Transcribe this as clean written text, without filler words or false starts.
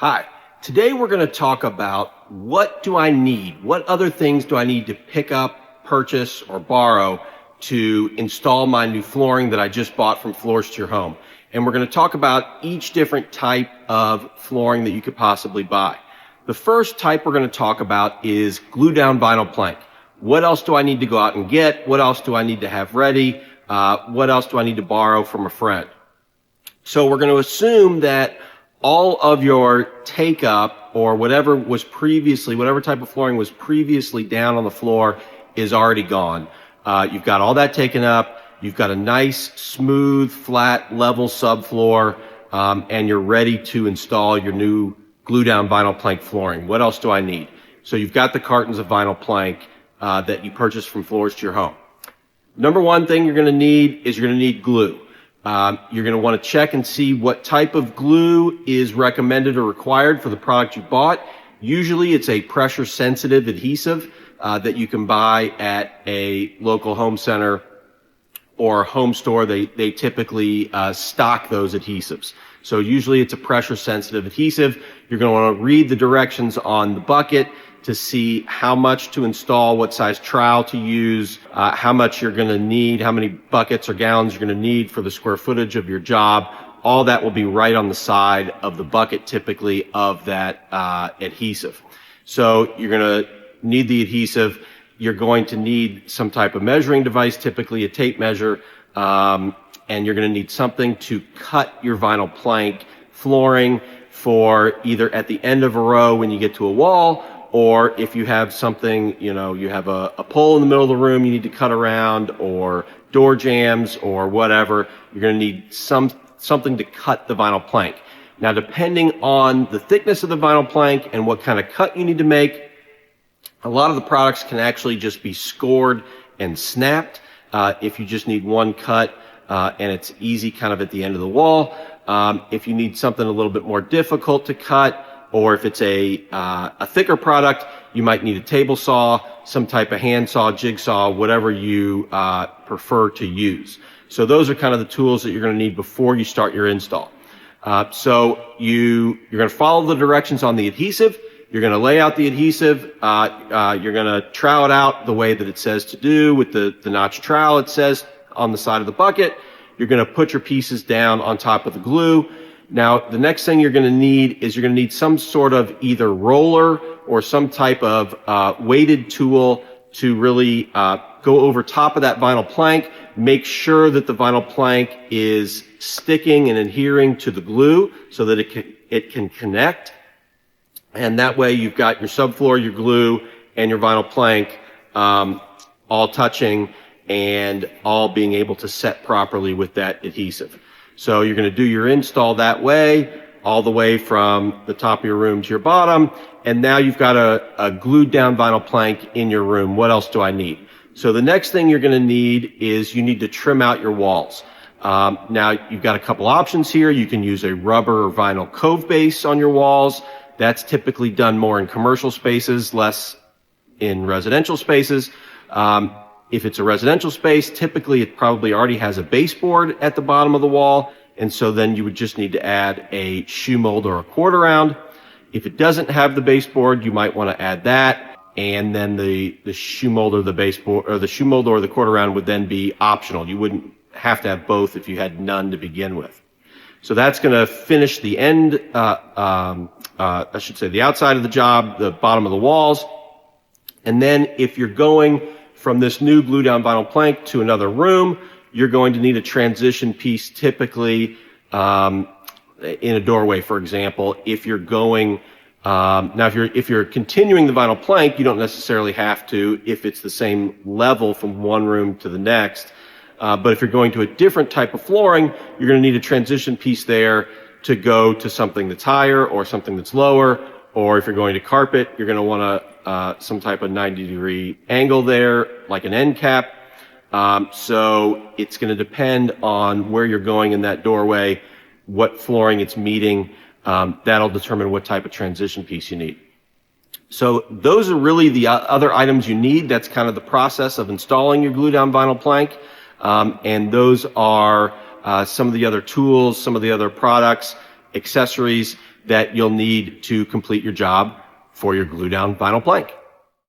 Hi, today we're going to talk about what do I need? What other things do I need to pick up, purchase, or borrow to install my new flooring that I just bought from Floors to Your Home? And we're going to talk about each different type of flooring that you could possibly buy. The first type we're going to talk about is glue down vinyl plank. What else do I need to go out and get? What else do I need to have ready? What else do I need to borrow from a friend? So we're going to assume that all of your take up or whatever type of flooring was previously down on the floor is already gone. You've got all that taken up. You've got a nice, smooth, flat, level subfloor, and you're ready to install your new glue down vinyl plank flooring. What else do I need? So you've got the cartons of vinyl plank that you purchased from Floors to Your Home. Number one thing you're going to need is glue. You're going to want to check and see what type of glue is recommended or required for the product you bought. Usually it's a pressure sensitive adhesive that you can buy at a local home center or home store. They typically stock those adhesives. So usually it's a pressure sensitive adhesive. You're going to want to read the directions on the bucket to see how much to install, what size trowel to use, how much you're going to need, how many buckets or gallons you're going to need for the square footage of your job. All that will be right on the side of the bucket, typically, of that adhesive. So you're going to need the adhesive. You're going to need some type of measuring device, typically a tape measure, and you're going to need something to cut your vinyl plank flooring for either at the end of a row when you get to a wall, or if you have something, you have a pole in the middle of the room you need to cut around, or door jambs or whatever, you're going to need something to cut the vinyl plank. Now, depending on the thickness of the vinyl plank and what kind of cut you need to make, a lot of the products can actually just be scored and snapped if you just need one cut, and it's easy kind of at the end of the wall. If you need something a little bit more difficult to cut, or if it's a thicker product, you might need a table saw, some type of hand saw, jigsaw, whatever you prefer to use. So those are kind of the tools that you're going to need before you start your install. So you're going to follow the directions on the adhesive. You're going to lay out the adhesive. You're going to trowel it out the way that it says to do with the notch trowel it says on the side of the bucket. You're going to put your pieces down on top of the glue. Now, the next thing you're going to need some sort of either roller or some type of weighted tool to really go over top of that vinyl plank. Make sure that the vinyl plank is sticking and adhering to the glue so that it can connect. And that way you've got your subfloor, your glue, and your vinyl plank all touching and all being able to set properly with that adhesive. So you're going to do your install that way, all the way from the top of your room to your bottom. And now you've got a glued down vinyl plank in your room. What else do I need? So the next thing you're going to need is you need to trim out your walls. Now you've got a couple options here. You can use a rubber or vinyl cove base on your walls. That's typically done more in commercial spaces, less in residential spaces. If it's a residential space, typically it probably already has a baseboard at the bottom of the wall, and so then you would just need to add a shoe mold or a quarter round. If it doesn't have the baseboard, you might want to add that, and then the shoe mold or the baseboard, or the shoe mold or the quarter round would then be optional. You wouldn't have to have both if you had none to begin with. So that's going to finish the end, I should say the outside of the job, the bottom of the walls. And then if you're going from this new glue down vinyl plank to another room, you're going to need a transition piece, typically in a doorway, for example. If you're going now, if you're continuing the vinyl plank, you don't necessarily have to if it's the same level from one room to the next. But if you're going to a different type of flooring, you're going to need a transition piece there to go to something that's higher or something that's lower. Or if you're going to carpet, you're going to want some type of 90-degree angle there, like an end cap. So it's going to depend on where you're going in that doorway, what flooring it's meeting. That'll determine what type of transition piece you need. So those are really the other items you need. That's kind of the process of installing your glue down vinyl plank. And those are some of the other tools, some of the other products, accessories that you'll need to complete your job for your glue down vinyl plank.